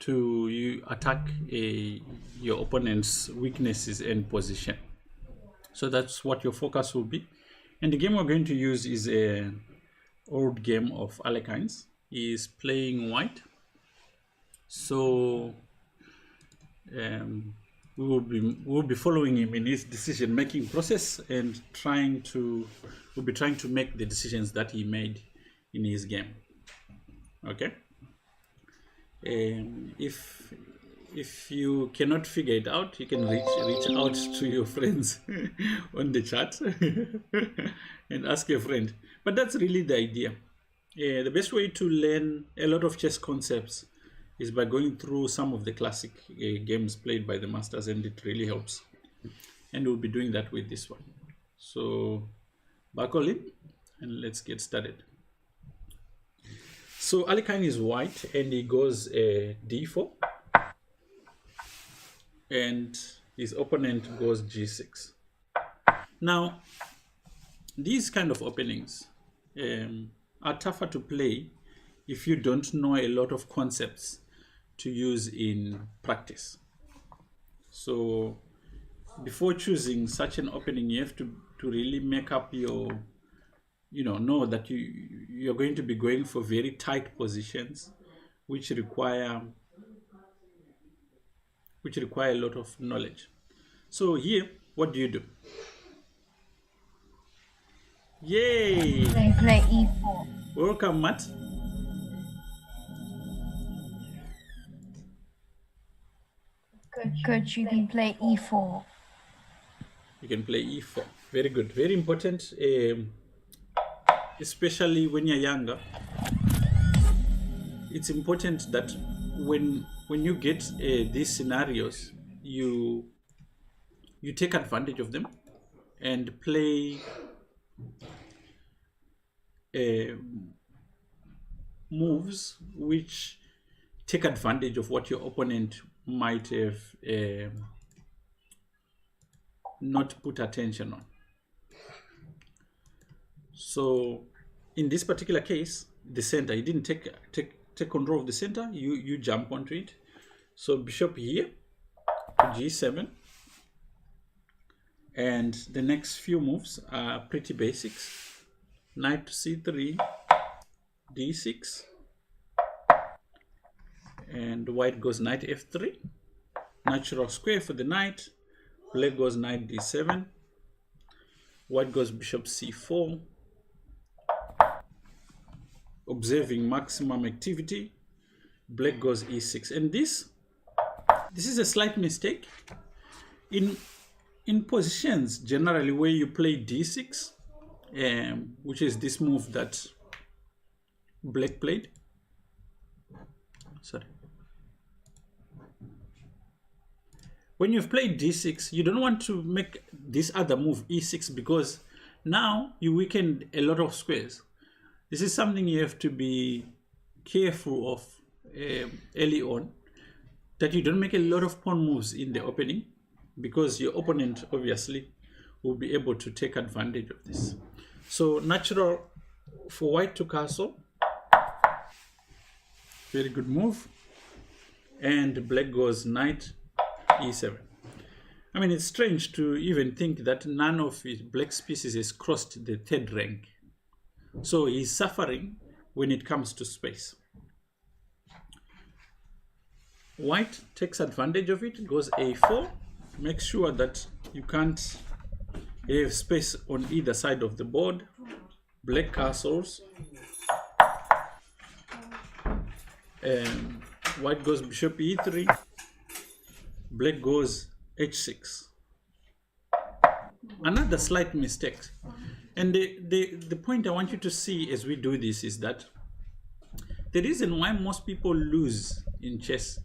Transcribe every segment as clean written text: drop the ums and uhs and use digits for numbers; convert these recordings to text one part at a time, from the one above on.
to you attack your opponent's weaknesses and position. So that's what your focus will be. And the game we're going to use is a old game of Alekines. He is playing white. So we'll be following him in his decision making process and we'll be trying to make the decisions that he made in his game. Okay. If you cannot figure it out, you can reach out to your friends on the chat and ask a friend. But that's really the idea. The best way to learn a lot of chess concepts is by going through some of the classic games played by the masters, and it really helps. And we'll be doing that with this one. So buckle in and let's get started. So Alekhine is white and he goes d4 and his opponent goes g6. Now these kind of openings are tougher to play if you don't know a lot of concepts to use in practice. So before choosing such an opening, you have to really make up your, know that you're going to be going for very tight positions, which require a lot of knowledge. So here, what do you do? Yay! They play e4. Welcome, Matt. Good, you can play e4. You can play e4. Very good. Very important, especially when you're younger. It's important that when you get these scenarios, you take advantage of them and play moves which take advantage of what your opponent might have not put attention on. So in this particular case, the center, you didn't take control of the center, you jump onto it. So bishop here to g7, and the next few moves are pretty basics. Knight to c3, d6, and white goes knight f3, natural square for the knight. Black goes knight d7, white goes bishop c4, observing maximum activity. Black goes e6, and this is a slight mistake in positions generally where you play d6, which is this move that Black played. Sorry. When you've played d6, you don't want to make this other move e6, because now you weakened a lot of squares. This is something you have to be careful of early on, that you don't make a lot of pawn moves in the opening, because your opponent obviously will be able to take advantage of this. So natural for white to castle. Very good move. And black goes knight e7. I mean, it's strange to even think that none of black's pieces has crossed the third rank. So he's suffering when it comes to space. White takes advantage of it, goes a4. Make sure that you can't have space on either side of the board. Black castles. White goes bishop e3. Black goes h6. Another slight mistake. And the point I want you to see as we do this is that the reason why most people lose in chess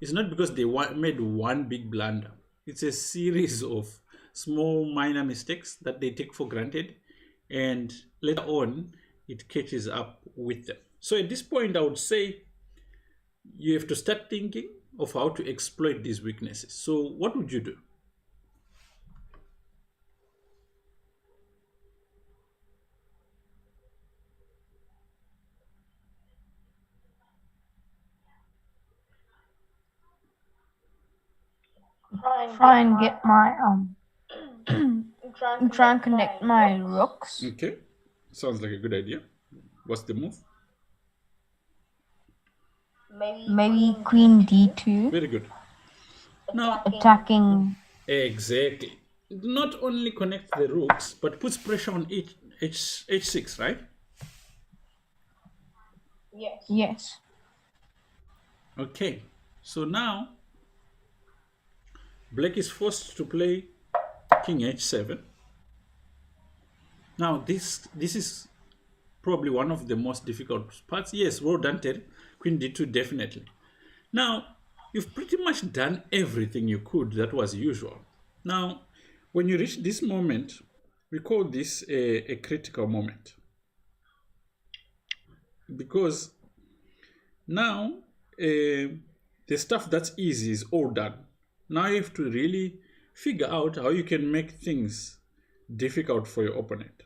is not because they made one big blunder. It's a series of small minor mistakes that they take for granted, and later on it catches up with them. So at this point, I would say you have to start thinking of how to exploit these weaknesses. So what would you do? Try and get my try and connect my rooks. Okay, sounds like a good idea. What's the move? Maybe queen d2. Very good. Now, Attacking. exactly. Not only connect the rooks, but puts pressure on h6, right? Yes. Okay, so now black is forced to play king h7. Now this is probably one of the most difficult parts. Yes, well done, Terry. Queen d2, definitely. Now, you've pretty much done everything you could that was usual. Now, when you reach this moment, we call this a critical moment. Because now, the stuff that's easy is all done. Now you have to really figure out how you can make things difficult for your opponent.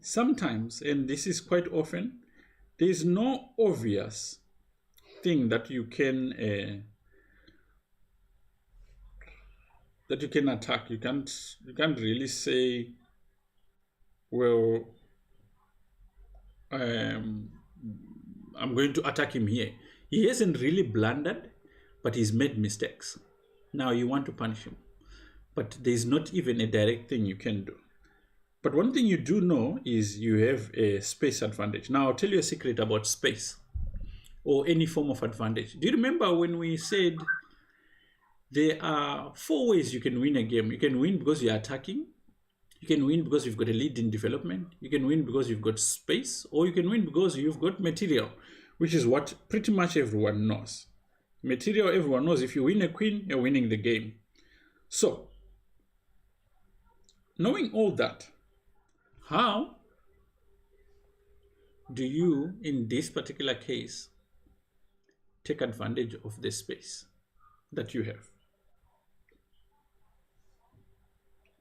Sometimes, and this is quite often, there is no obvious thing that you can attack. You can't really say, well, I'm going to attack him here. He hasn't really blundered, but he's made mistakes. Now you want to punish him, but there's not even a direct thing you can do. But one thing you do know is you have a space advantage. Now I'll tell you a secret about space or any form of advantage. Do you remember when we said there are 4 ways you can win a game? You can win because you're attacking. You can win because you've got a lead in development. You can win because you've got space, or you can win because you've got material, which is what pretty much everyone knows. Material, everyone knows. If you win a queen, you're winning the game. So, knowing all that, how do you, in this particular case, take advantage of the space that you have?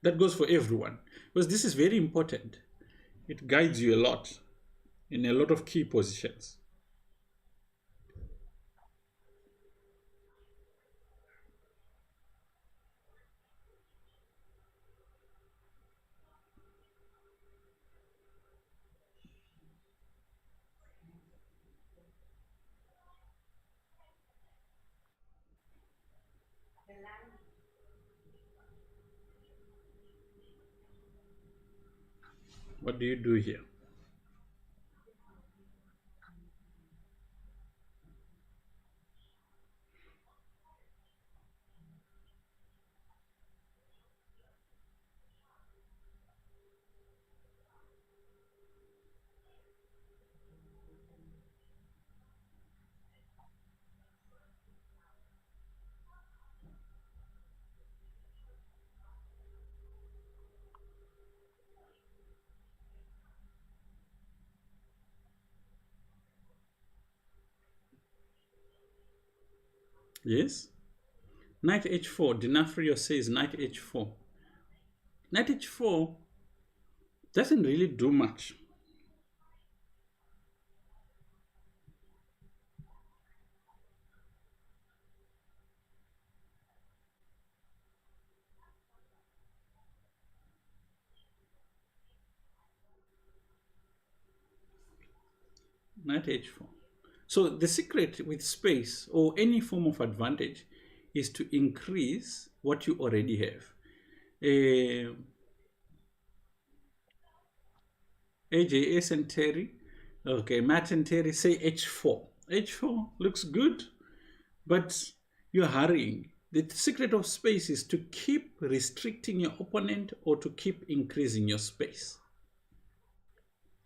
That goes for everyone, because this is very important. It guides you a lot in a lot of key positions. What do you do here? Yes? Knight h4. Dinafrio says knight h4. Knight h4 doesn't really do much. Knight h4. So the secret with space or any form of advantage is to increase what you already have. AJS and Terry, okay, Matt and Terry say h4. h4 looks good, but you're hurrying. The secret of space is to keep restricting your opponent or to keep increasing your space.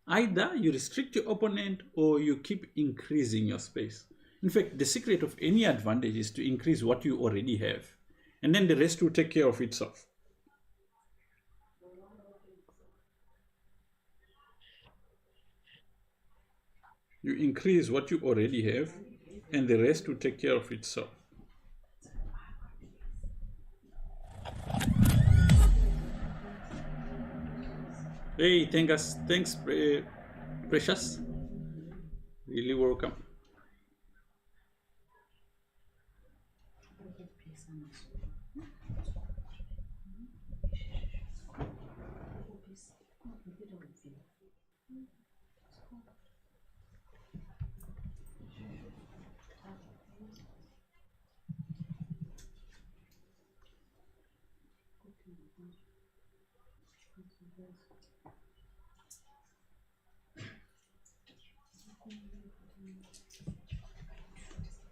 Either you restrict your opponent or you keep increasing your space. In fact, the secret of any advantage is to increase what you already have, and then the rest will take care of itself. You increase what you already have, and the rest will take care of itself. Hey, thanks, Precious. Really welcome.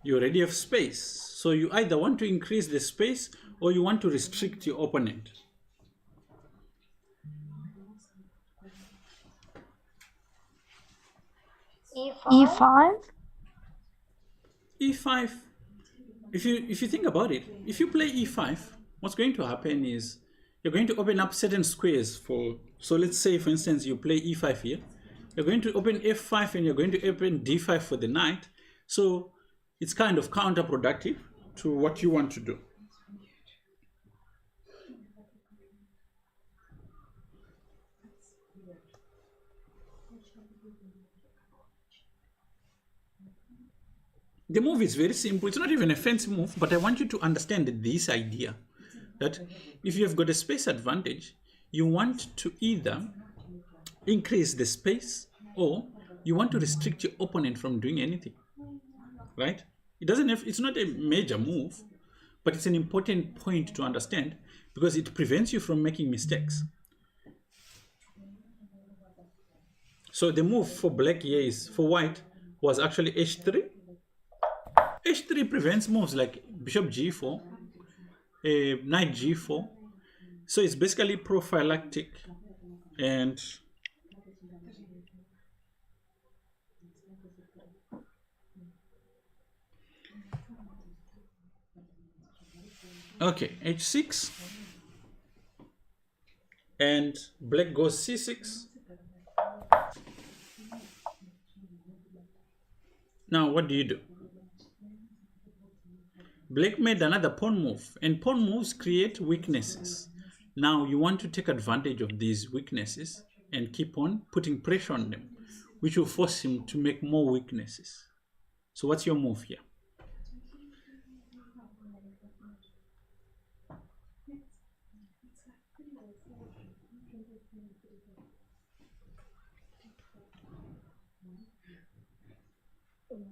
You already have space. So you either want to increase the space or you want to restrict your opponent. E5. E5. If you think about it, if you play E5, what's going to happen is you're going to open up certain squares for. So let's say, for instance, you play E5 here. You're going to open F5 and you're going to open D5 for the knight. So it's kind of counterproductive to what you want to do. The move is very simple. It's not even a fancy move, but I want you to understand this idea that if you have got a space advantage, you want to either increase the space or you want to restrict your opponent from doing anything, right? It's not a major move, but it's an important point to understand because it prevents you from making mistakes. So the move for black here for white was actually h3. h3 prevents moves like bishop g4, knight g4. So it's basically prophylactic and okay, h6 and black goes c6. Now what do? Black made another pawn move, and pawn moves create weaknesses. Now you want to take advantage of these weaknesses and keep on putting pressure on them, which will force him to make more weaknesses. So what's your move here?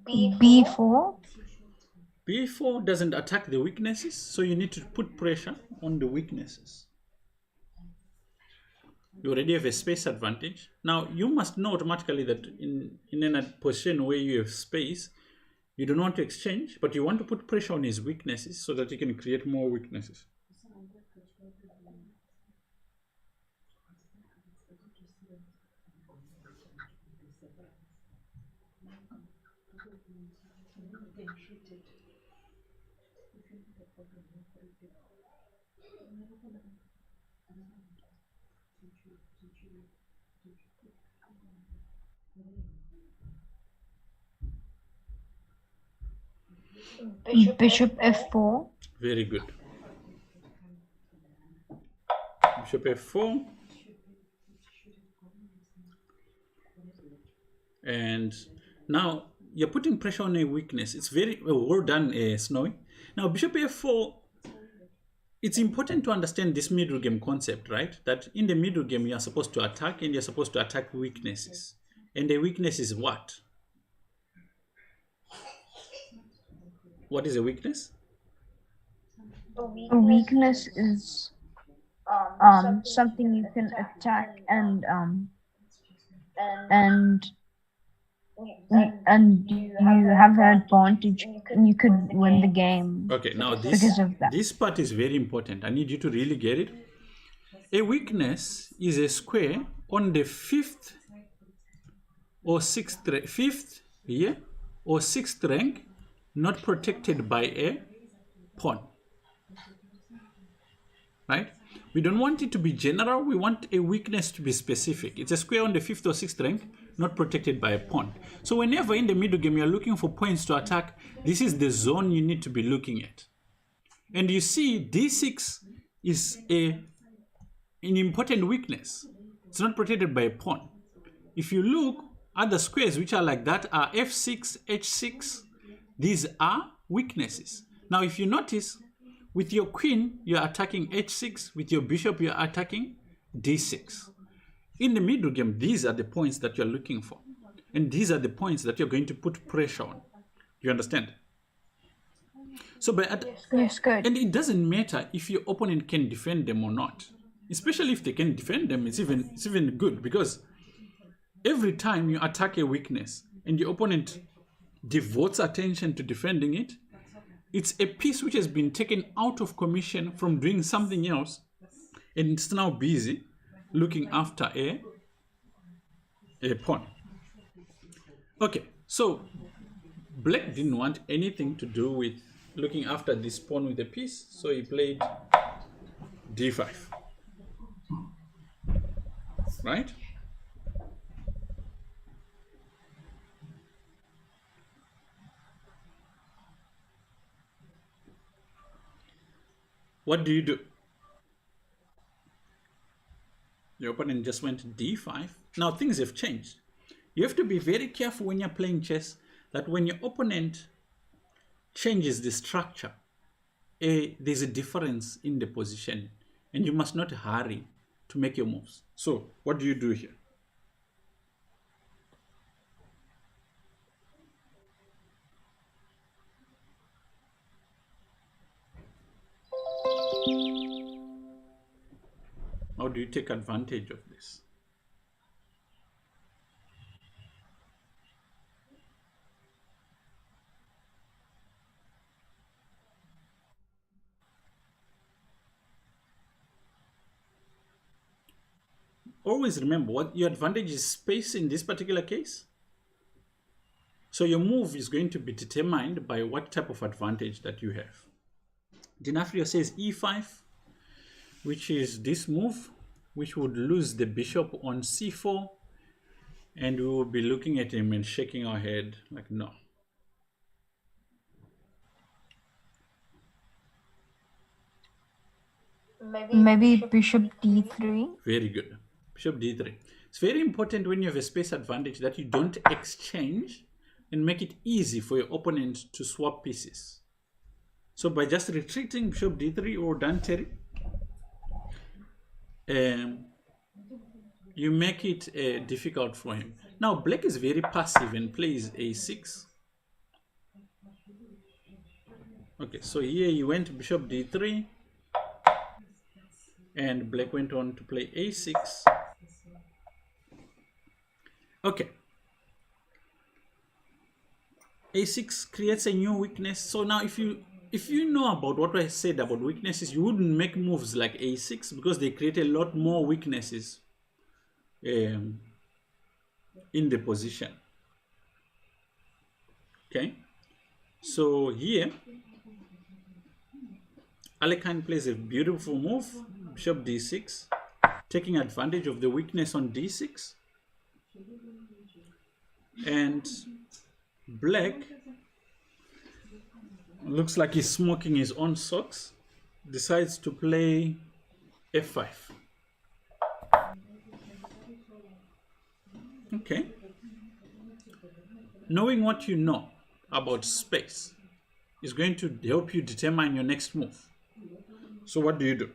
B4. B4 doesn't attack the weaknesses, so you need to put pressure on the weaknesses. You already have a space advantage. Now you must know automatically that in a position where you have space, you don't want to exchange, but you want to put pressure on his weaknesses so that you can create more weaknesses. Bishop F4. Very good. Bishop F4. And now you're putting pressure on a weakness. It's very well done, Snowy. Now Bishop F4, it's important to understand this middle game concept, right? That in the middle game you are supposed to attack and you're supposed to attack weaknesses. And the weakness is what? What is a weakness? A weakness is something you can attack and you have an advantage and you could win the game. Okay, now because of that. This part is very important. I need you to really get it. A weakness is a square on the fifth or sixth rank, not protected by a pawn. Right? We don't want it to be general. We want a weakness to be specific. It's a square on the 5th or 6th rank, not protected by a pawn. So whenever in the middle game you're looking for points to attack, this is the zone you need to be looking at. And you see d6 is an important weakness. It's not protected by a pawn. If you look, other squares which are like that are f6, h6. These are weaknesses. Now, if you notice, with your queen, you're attacking h6. With your bishop, you're attacking d6. In the middle game, these are the points that you're looking for. And these are the points that you're going to put pressure on. You understand? So Yes, good. and it doesn't matter if your opponent can defend them or not. Especially if they can defend them, it's even good, because every time you attack a weakness and your opponent devotes attention to defending it, it's a piece which has been taken out of commission from doing something else, and it's now busy looking after a pawn. Okay, so black didn't want anything to do with looking after this pawn with a piece, so he played d5. Right? What do you do? Your opponent just went d5. Now things have changed. You have to be very careful when you're playing chess that when your opponent changes the structure, there's a difference in the position, and you must not hurry to make your moves. So what do you do here? How do you take advantage of this? Always remember what your advantage is: space in this particular case. So your move is going to be determined by what type of advantage that you have. Dinafrio says e5, which is this move, which would lose the bishop on c4, and we will be looking at him and shaking our head like, no. Maybe bishop d3. Very good. Bishop d3. It's very important when you have a space advantage that you don't exchange and make it easy for your opponent to swap pieces. So by just retreating bishop d3 or Danteri, you make it difficult for him. Now black is very passive and plays a6. Okay, so here he went bishop d3, and black went on to play a6. Okay, a6 creates a new weakness. So now if you know about what I said about weaknesses, you wouldn't make moves like a6 because they create a lot more weaknesses in the position. Okay, so here Alekhine plays a beautiful move, bishop d6, taking advantage of the weakness on d6. And black looks like he's smoking his own socks, decides to play f5. Okay. Knowing what you know about space is going to help you determine your next move. So what do you do?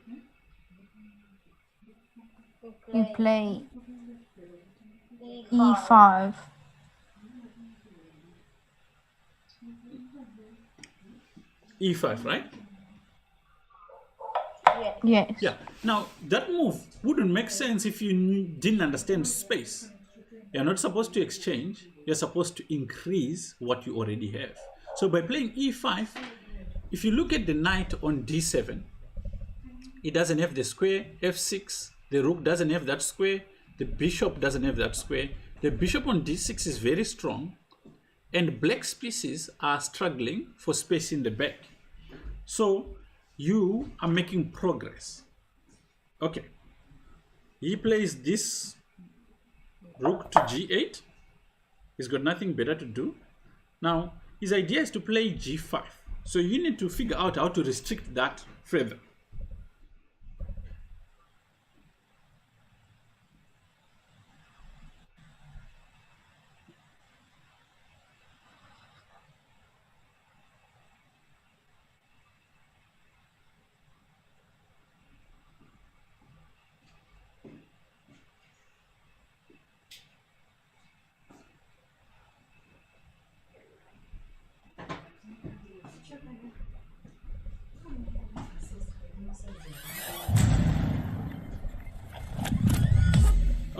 You play e5. e5, right? Yes. Yeah. Now, that move wouldn't make sense if you didn't understand space. You're not supposed to exchange. You're supposed to increase what you already have. So by playing e5, if you look at the knight on d7, it doesn't have the square. f6, the rook doesn't have that square. The bishop doesn't have that square. The bishop on d6 is very strong, and black's pieces are struggling for space in the back. So you are making progress. Okay, he plays this rook to g8. He's got nothing better to do. Now his idea is to play g5. So you need to figure out how to restrict that further.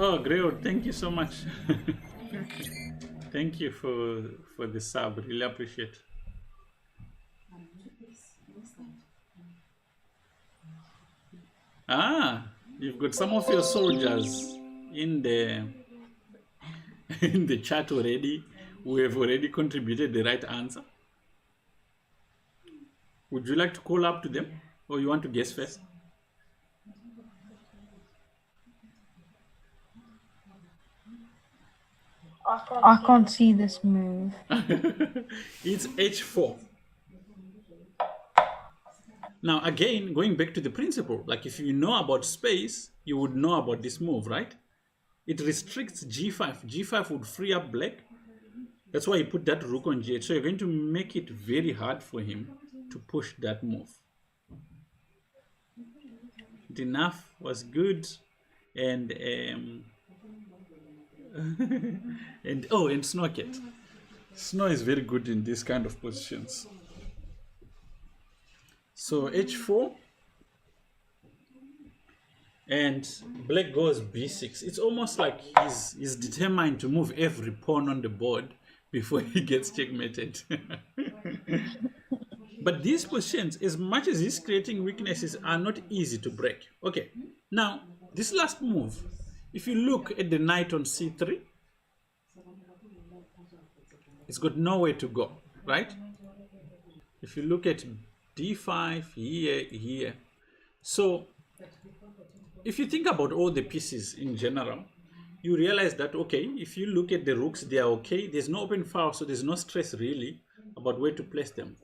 Oh, Greo, thank you so much. Thank you for the sub. Really appreciate. Ah, you've got some of your soldiers in the in the chat already who have already contributed the right answer. Would you like to call up to them, or you want to guess first? I can't see this move. It's h4. Now, again, going back to the principle, like if you know about space, you would know about this move, right? It restricts g5. g5 would free up black. That's why he put that rook on g8. So you're going to make it very hard for him to push that move. Enough was good, and and Snocket. Snow is very good in this kind of positions. So h4, and black goes b6. It's almost like he's determined to move every pawn on the board before he gets checkmated. But these positions, as much as he's creating weaknesses, are not easy to break. Okay, now this last move, if you look at the knight on c3, it's got nowhere to go, right? If you look at d5 here, so if you think about all the pieces in general, you realize that, okay, if you look at the rooks, they are okay. There's no open file, so there's no stress really about where to place them.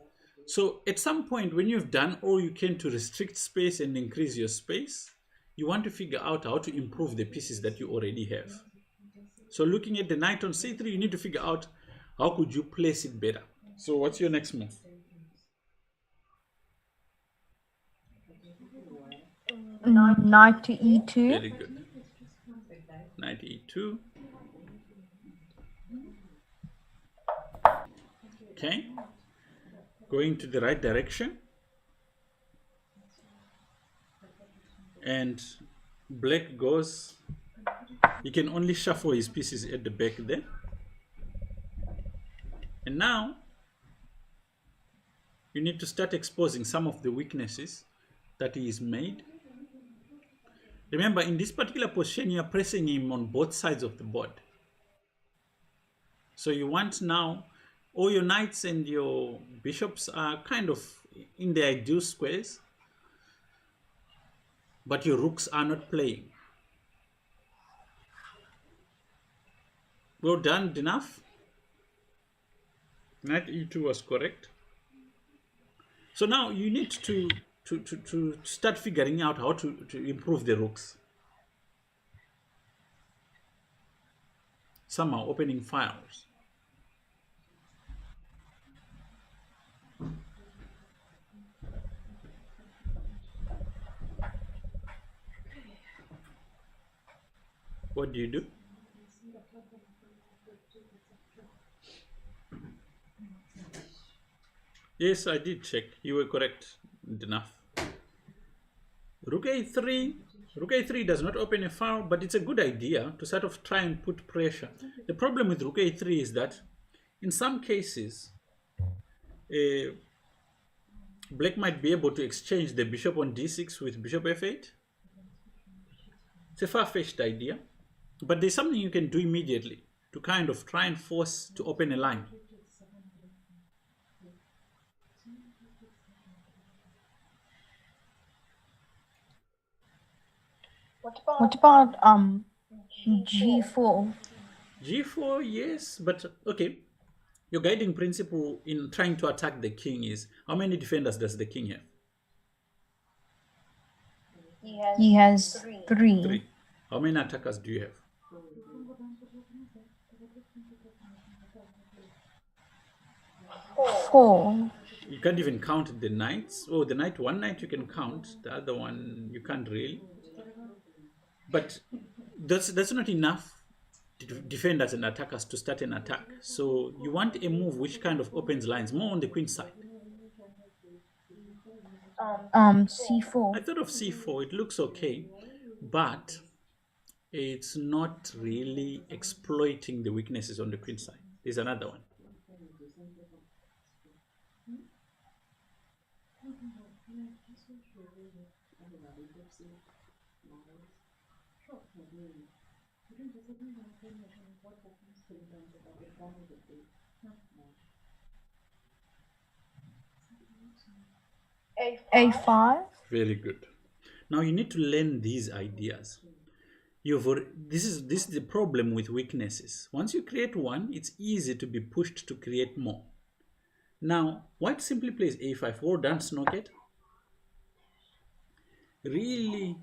So at some point, when you've done all you can to restrict space and increase your space, you want to figure out how to improve the pieces that you already have. So looking at the knight on c3, you need to figure out how could you place it better. So what's your next move? Knight to e2. Very good. Knight e2. Okay. Going to the right direction. And black goes, he can only shuffle his pieces at the back there. And now you need to start exposing some of the weaknesses that he is made. Remember, in this particular position, you are pressing him on both sides of the board. So you want now, all your knights and your bishops are kind of in the ideal squares, but your rooks are not playing. Well done, enough. Knight e2 was correct. So now you need to start figuring out how to improve the rooks. Somehow opening files. What do you do? Yes, I did check. You were correct. Enough. Rook a3. Rook a3 does not open a file, but it's a good idea to sort of try and put pressure. The problem with rook a3 is that in some cases, black might be able to exchange the bishop on d6 with bishop f8. It's a far-fetched idea, but there's something you can do immediately to kind of try and force to open a line. What about g4? G4, yes, but okay. Your guiding principle in trying to attack the king is, how many defenders does the king have? He has three. 3. How many attackers do you have? 4. You can't even count the knights. Oh, the knight, one knight you can count, the other one you can't really. But that's not enough defenders and attackers to start an attack. So you want a move which kind of opens lines, more on the queen side. C4. I thought of c4, it looks okay, but it's not really exploiting the weaknesses on the queen side. There's another one. A5. Very good. Now you need to learn these ideas. This is the problem with weaknesses. Once you create one, it's easy to be pushed to create more. Now, white simply plays a5. Well done, Snocket. Really,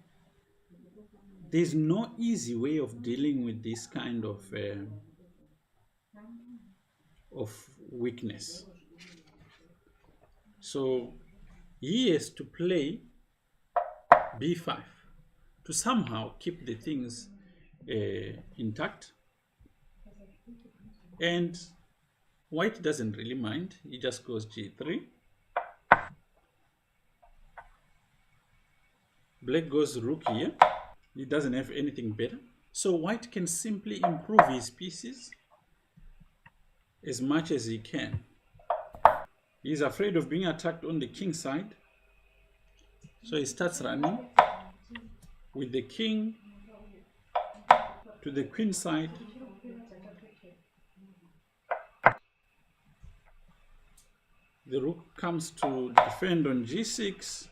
there's no easy way of dealing with this kind of weakness. So he has to play b5 to somehow keep the things intact. And white doesn't really mind. He just goes g3. Black goes rook here. He doesn't have anything better. So white can simply improve his pieces as much as he can. He's afraid of being attacked on the king side. So he starts running with the king to the queen side. The rook comes to defend on g6.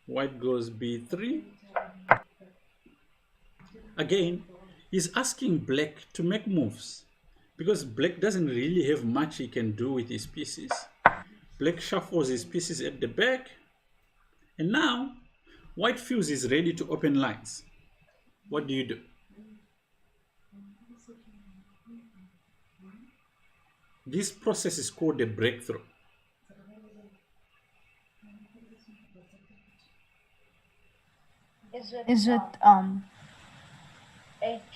White goes b3. Again, he's asking black to make moves because black doesn't really have much he can do with his pieces. Black shuffles his pieces at the back, and now white feels he's ready to open lines. What do you do? This process is called a breakthrough. Is it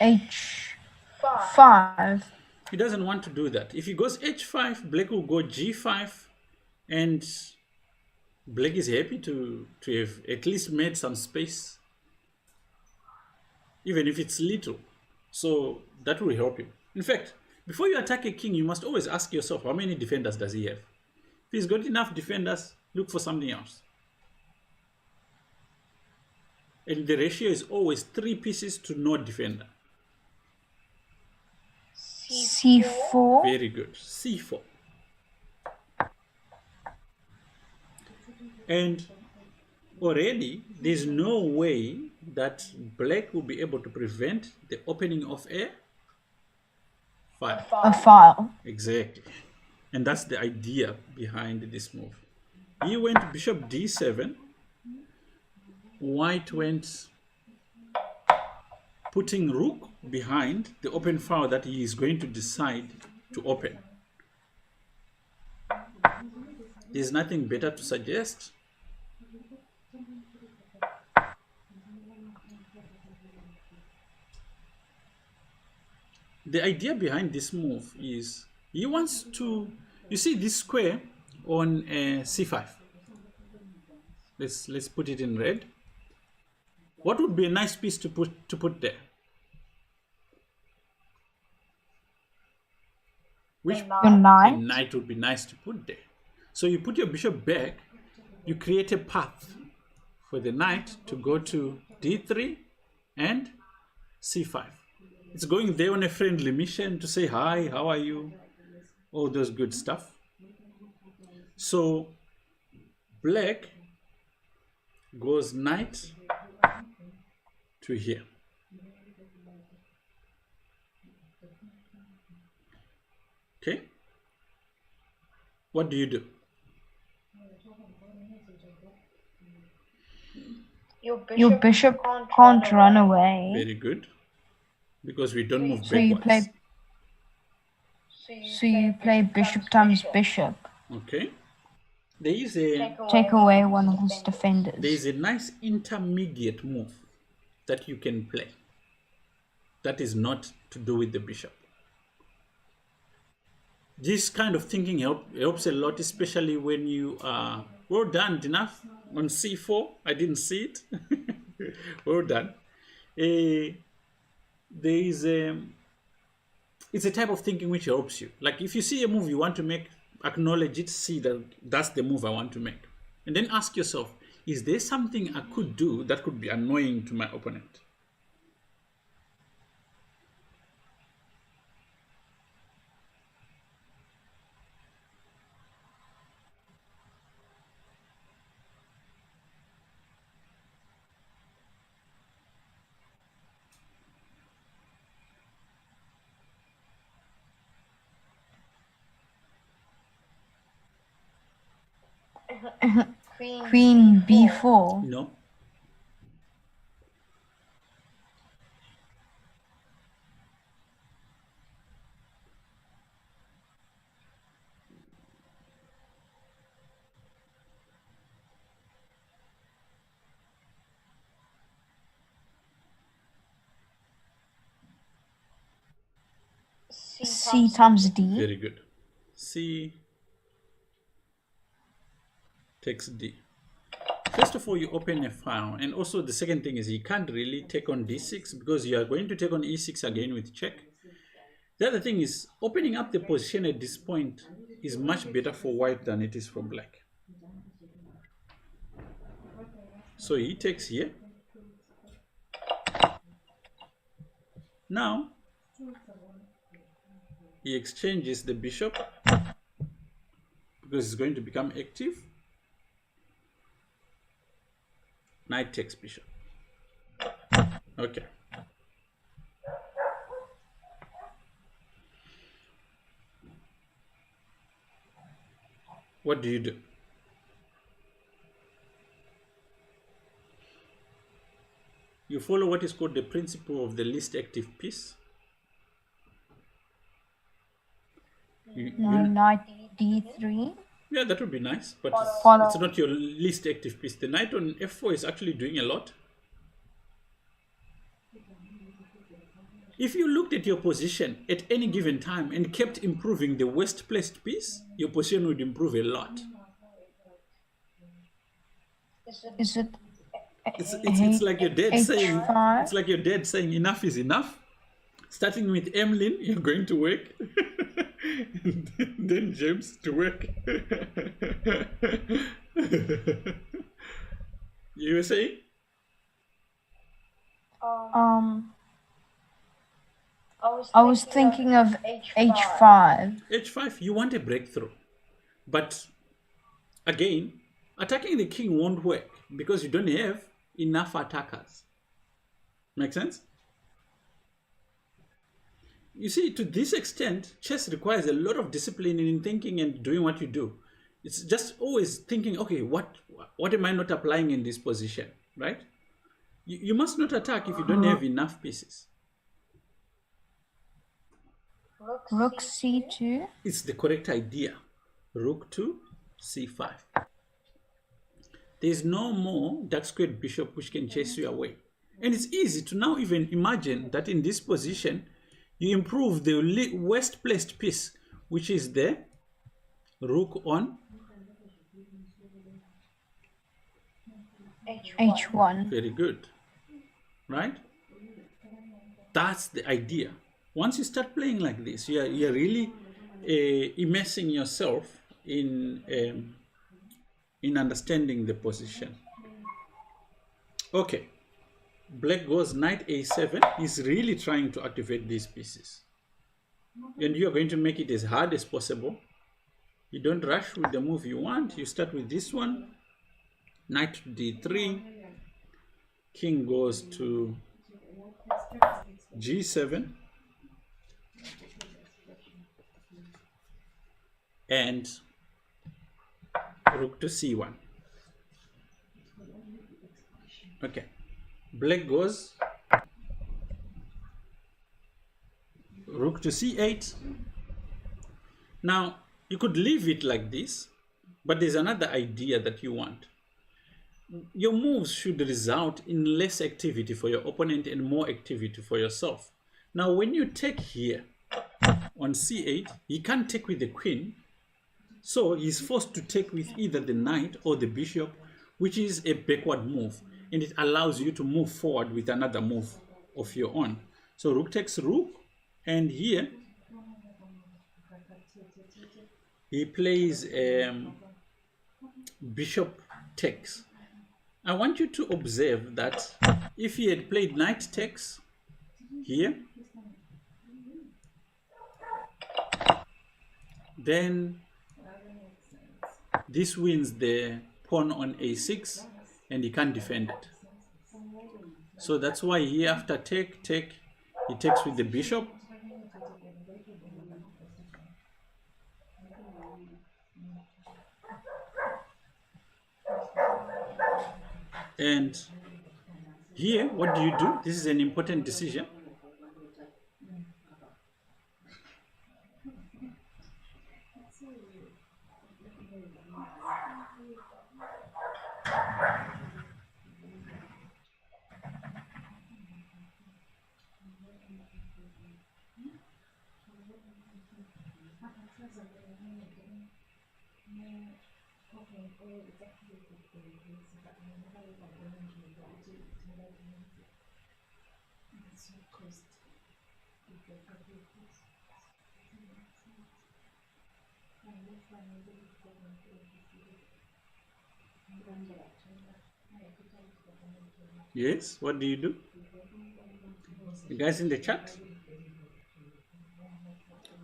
H5? He doesn't want to do that. If he goes h5, black will go g5, and black is happy to have at least made some space, even if it's little. So that will help him. In fact, before you attack a king, you must always ask yourself, how many defenders does he have? If he's got enough defenders, look for something else. And the ratio is always 3 pieces to no defender. C4. Very good. C4. And already there's no way that black will be able to prevent the opening of a file. A file. Exactly. And that's the idea behind this move. He went bishop d7. White went putting rook behind the open file that he is going to decide to open. There's nothing better to suggest. The idea behind this move is he wants to, you see this square on c5. Let's put it in red. What would be a nice piece to put there? Which A knight. a knight would be nice to put there. So you put your bishop back, you create a path for the knight to go to d3 and c5. It's going there on a friendly mission to say hi, how are you? All those good stuff. So black goes knight to here. Okay. What do you do? Your bishop can't run away. Very good. Because we don't move So you backwards. play bishop times bishop. Okay. There is a Take away one of his defenders. there is a nice intermediate move that you can play. That is not to do with the bishop. This kind of thinking helps a lot, especially when you are Well done, enough. On c4, I didn't see it. Well done. There is it's a type of thinking which helps you. Like if you see a move you want to make, acknowledge it, see that that's the move I want to make. And then ask yourself, is there something I could do that could be annoying to my opponent? Queen b4. No. C times d. Very good. C takes D. First of all, you open a file, and also the second thing is you can't really take on D6 because you are going to take on E6 again with check. The other thing is opening up the position at this point is much better for white than it is for black. So he takes here. Now he exchanges the bishop because it's going to become active. Knight takes bishop. Okay. What do you do? You follow what is called the principle of the least active piece. Knight d3. Yeah, that would be nice, but Follow. it's not your least active piece. The knight on f4 is actually doing a lot. If you looked at your position at any given time and kept improving the worst placed piece, your position would improve a lot. Is it It's like your dad saying, H5? it's like your dad saying enough is enough. Starting with Emlyn, you're going to work. And then James to work. You were saying? I was thinking of h5. H5, you want a breakthrough. But again, attacking the king won't work because you don't have enough attackers. Make sense? You see, to this extent, chess requires a lot of discipline in thinking and doing what you do. It's just always thinking, okay, what am I not applying in this position, right? You must not attack if you don't have enough pieces. Rook c2. It's the correct idea. Rook to c5. There's no more dark squared bishop which can chase you away. And it's easy to now even imagine that in this position, you improve the worst placed piece, which is the rook on h1. Very good. Right? That's the idea. Once you start playing like this, you're really immersing yourself in understanding the position. Okay. Black goes knight a7. He's really trying to activate these pieces. And you're going to make it as hard as possible. You don't rush with the move you want. You start with this one. Knight to d3. King goes to g7. And rook to c1. Okay. Black goes rook to c8. Now, you could leave it like this, but there's another idea that you want. Your moves should result in less activity for your opponent and more activity for yourself. Now, when you take here on c8, you can't take with the queen. So he's forced to take with either the knight or the bishop, which is a backward move, and it allows you to move forward with another move of your own. So rook takes rook, and here he plays bishop takes. I want you to observe that if he had played knight takes here, then this wins the pawn on a6 and he can't defend it. So that's why here after take, he takes with the bishop. And here, what do you do? This is an important decision. Yes, what do you do? You guys in the chat?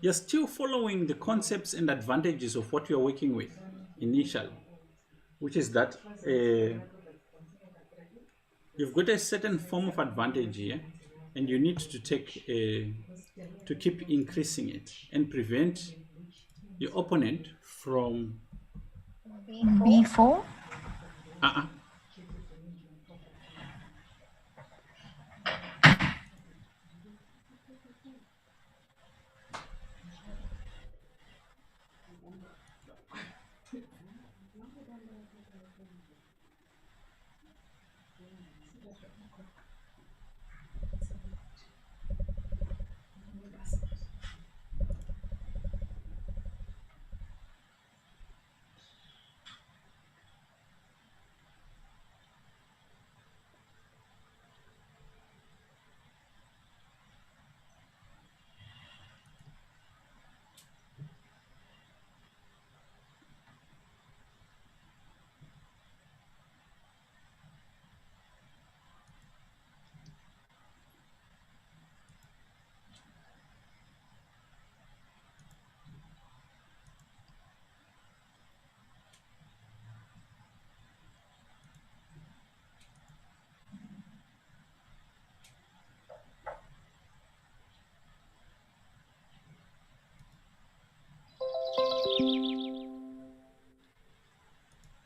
You're still following the concepts and advantages of what you're working with initially, which is that you've got a certain form of advantage here, and you need to take to keep increasing it and prevent your opponent from B4.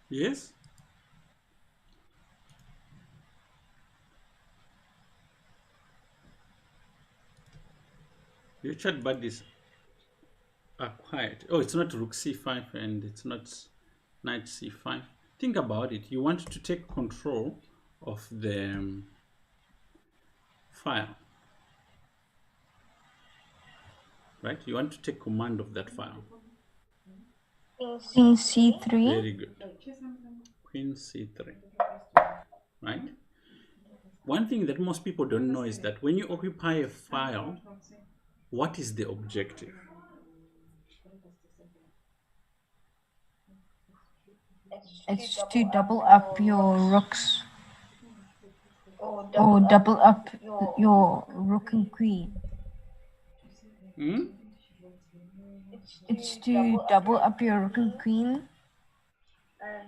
Yes? Your chat buddies are quiet. Oh, it's not rook c5 and it's not knight c5. Think about it. You want to take control of the file. Right? You want to take command of that file. King C3. Very good. Queen C3. Right? One thing that most people don't know is that when you occupy a file, what is the objective? It's to double up your rooks. Or double up your rook and queen. It's to double up your rook and queen.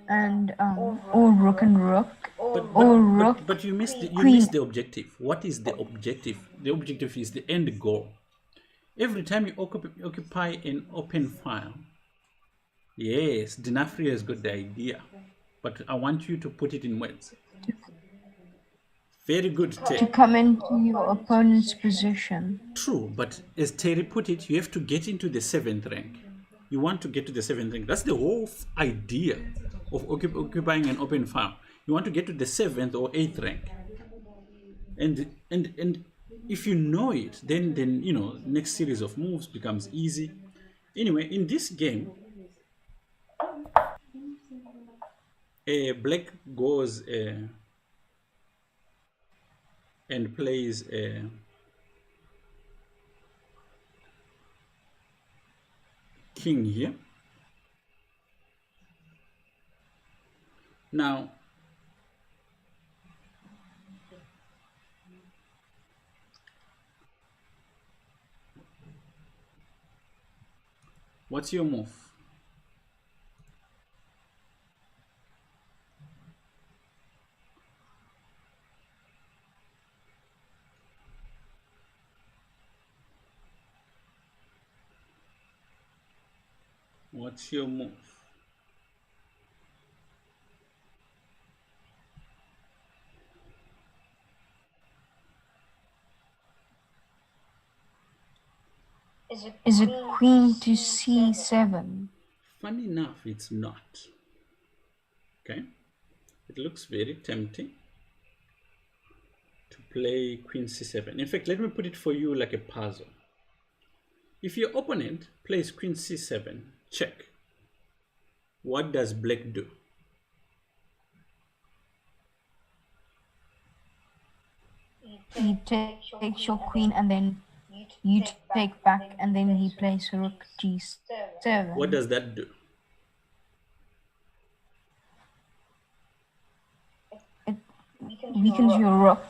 And or rook and rook. But you missed the objective. What is the objective? The objective is the end goal. Every time you occupy an open file, yes, Dinafria has got the idea, but I want you to put it in words. Very good, Terry. To come into your opponent's position. True, but as Terry put it, you have to get into the 7th rank. You want to get to the 7th rank. That's the whole idea of occupying an open file. You want to get to the 7th or 8th rank. And if you know it, then you know, next series of moves becomes easy. Anyway, in this game, Black goes and plays king here. Now, what's your move? What's your move? Is it queen to c7? Funny enough, it's not. Okay, it looks very tempting to play queen c7. In fact, let me put it for you like a puzzle. If your opponent plays queen c7, check. What does black do? He takes your queen and then you take back, and then he plays rook g7. What does that do? It weakens your rook,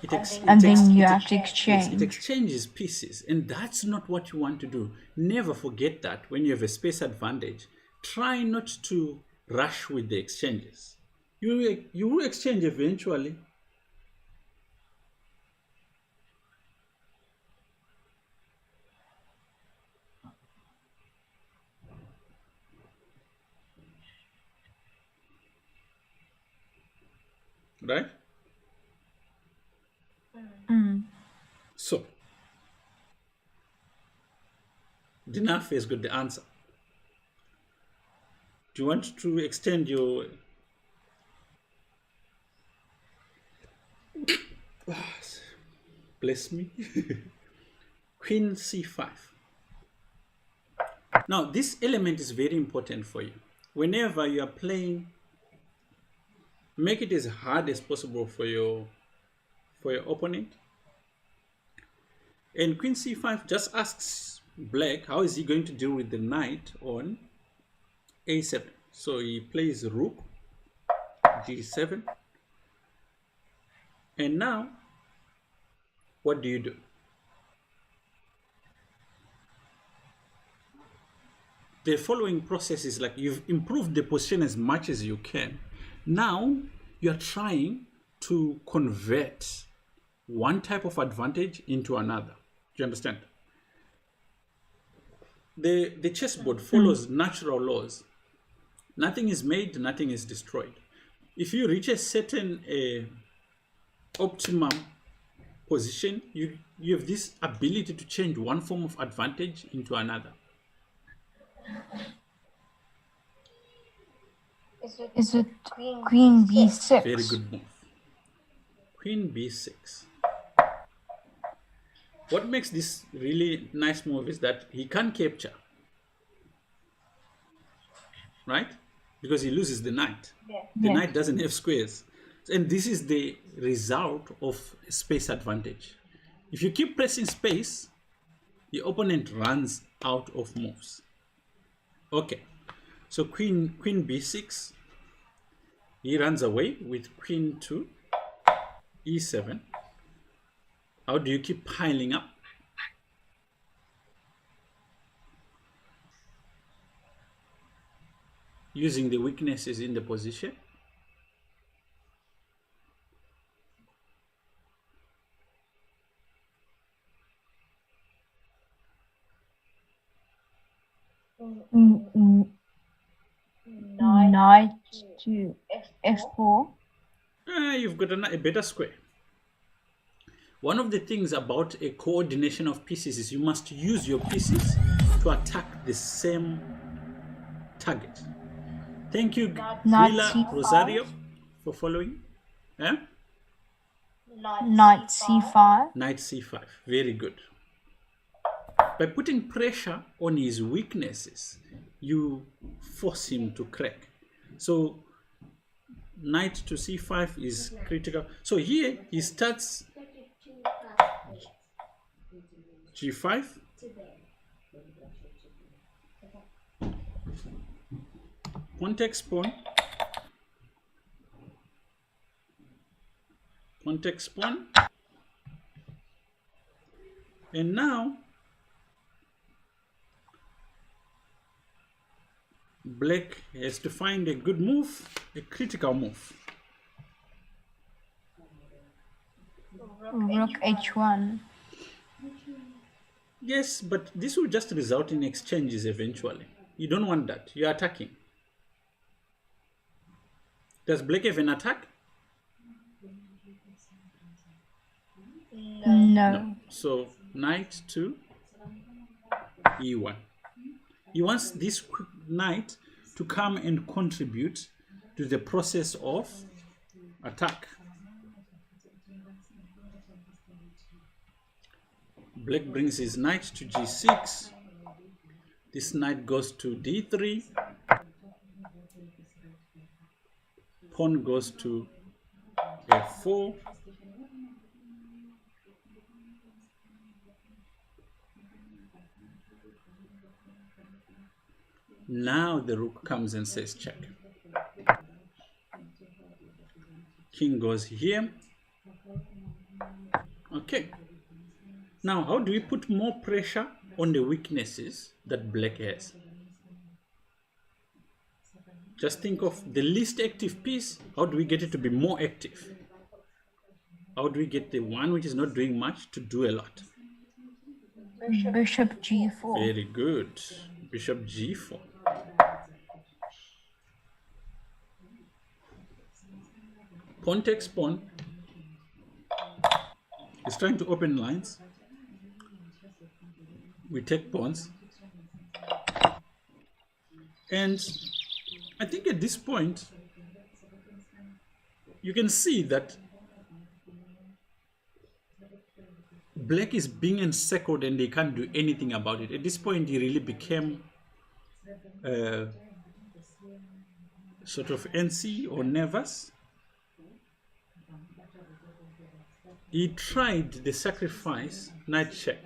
And then you have to exchange. It exchanges pieces, and that's not what you want to do. Never forget that when you have a space advantage. Try not to rush with the exchanges. You will exchange eventually. Right? So, Dinafe has got the answer. Do you want to extend your... Bless me. Queen c5. Now, this element is very important for you. Whenever you are playing, make it as hard as possible for your opponent. And queen c5 just asks black how is he going to deal with the knight on a7. So he plays rook g7. And now, what do you do? The following process is like you've improved the position as much as you can. Now you're trying to convert one type of advantage into another. Do you understand? The chessboard follows natural laws. Nothing is made, nothing is destroyed. If you reach a certain optimum position, you have this ability to change one form of advantage into another. Is it queen b6? Very good move. Queen b6. What makes this really nice move is that he can't capture, right? Because he loses the knight. The knight doesn't have squares. And this is the result of space advantage. If you keep pressing space, the opponent runs out of moves. Okay, so queen b6. He runs away with queen to e7. How do you keep piling up? Using the weaknesses in the position. Knight to f4. You've got a better square. One of the things about a coordination of pieces is you must use your pieces to attack the same target. Thank you, Grilla Rosario, for following. Yeah? Knight c5. Knight c5. Very good. By putting pressure on his weaknesses, you force him to crack. So knight to c5 is critical. So here he starts g5, pawn takes pawn, pawn takes pawn, and now black has to find a good move, a critical move. Rook h1. Yes, but this will just result in exchanges eventually. You don't want that. You're attacking. Does black have an attack? No. So knight to e1. He wants this knight to come and contribute to the process of attack. Black brings his knight to g6. This knight goes to d3. Pawn goes to f4. Now the rook comes and says check. King goes here. Okay. Now, how do we put more pressure on the weaknesses that black has? Just think of the least active piece. How do we get it to be more active? How do we get the one which is not doing much to do a lot? Bishop g4. Very good. Bishop g4. Pawn takes pawn. He's trying to open lines. We take pawns. And I think at this point, you can see that black is being encircled and they can't do anything about it. At this point, he really became sort of antsy or nervous. He tried the sacrifice, knight check.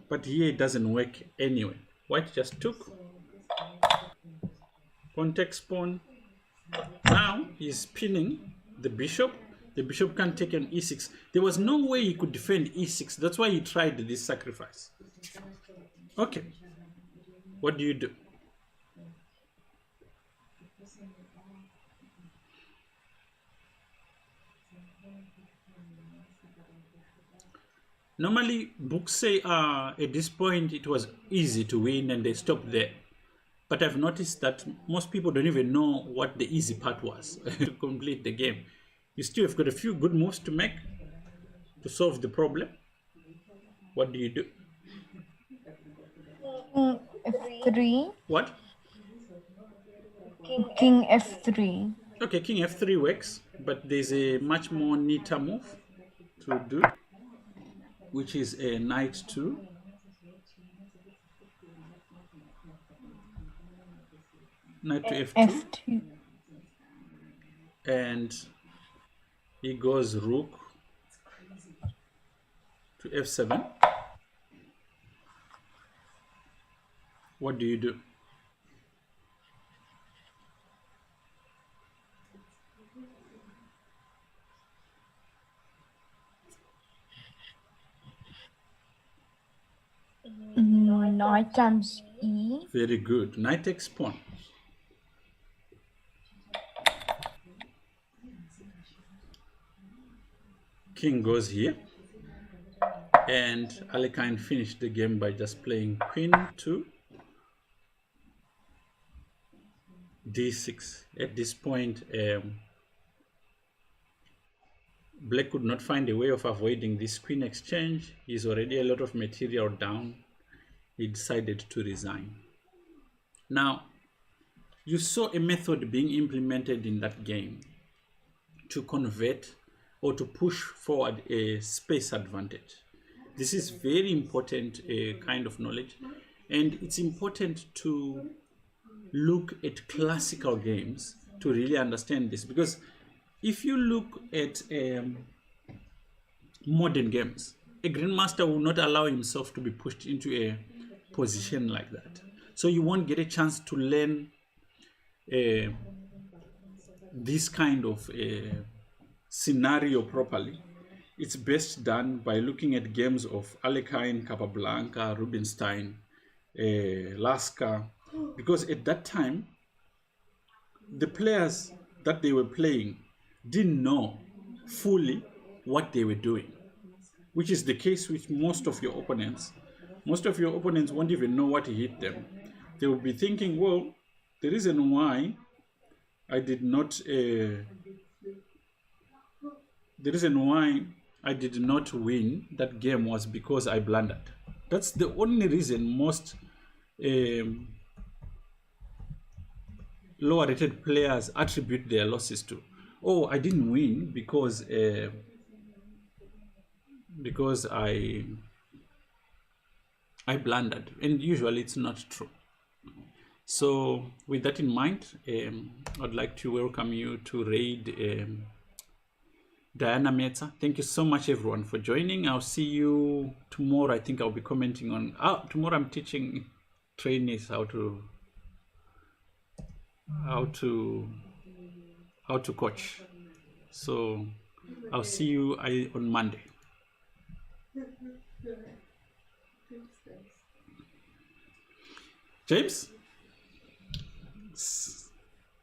But here it doesn't work anyway. White just took. Pawn takes pawn. Now he's pinning the bishop. The bishop can't take an e6. There was no way he could defend e6. That's why he tried this sacrifice. Okay. What do you do? Normally, books say at this point it was easy to win and they stopped there. But I've noticed that most people don't even know what the easy part was to complete the game. You still have got a few good moves to make to solve the problem. What do you do? F3. What? King f3. Okay, king f3 works, but there's a much more neater move to do, which is a knight to f2. f2. And he goes rook to f7. What do you do? Knight times e. Very good. Knight takes pawn. King goes here. And Alekhine finished the game by just playing queen to d6. At this point, black could not find a way of avoiding this queen exchange. He's already a lot of material down. He decided to resign. Now, you saw a method being implemented in that game to convert or to push forward a space advantage. This is very important kind of knowledge, and it's important to look at classical games to really understand this, because if you look at modern games, a grandmaster will not allow himself to be pushed into a position like that. So you won't get a chance to learn this kind of scenario properly. It's best done by looking at games of Alekhine, Capablanca, Rubinstein, Lasker, because at that time, the players that they were playing didn't know fully what they were doing, which is the case with most of your opponents. Most of your opponents won't even know what hit them. They will be thinking, well, the reason why I did not win that game was because I blundered. That's the only reason most lower rated players attribute their losses to. Oh, I didn't win because I blundered, and usually it's not true. So with that in mind, I'd like to welcome you to raid Diana Metza. Thank you so much, everyone, for joining. I'll see you tomorrow. I think I'll be commenting on tomorrow. I'm teaching trainees how to coach. So I'll see you on Monday. James?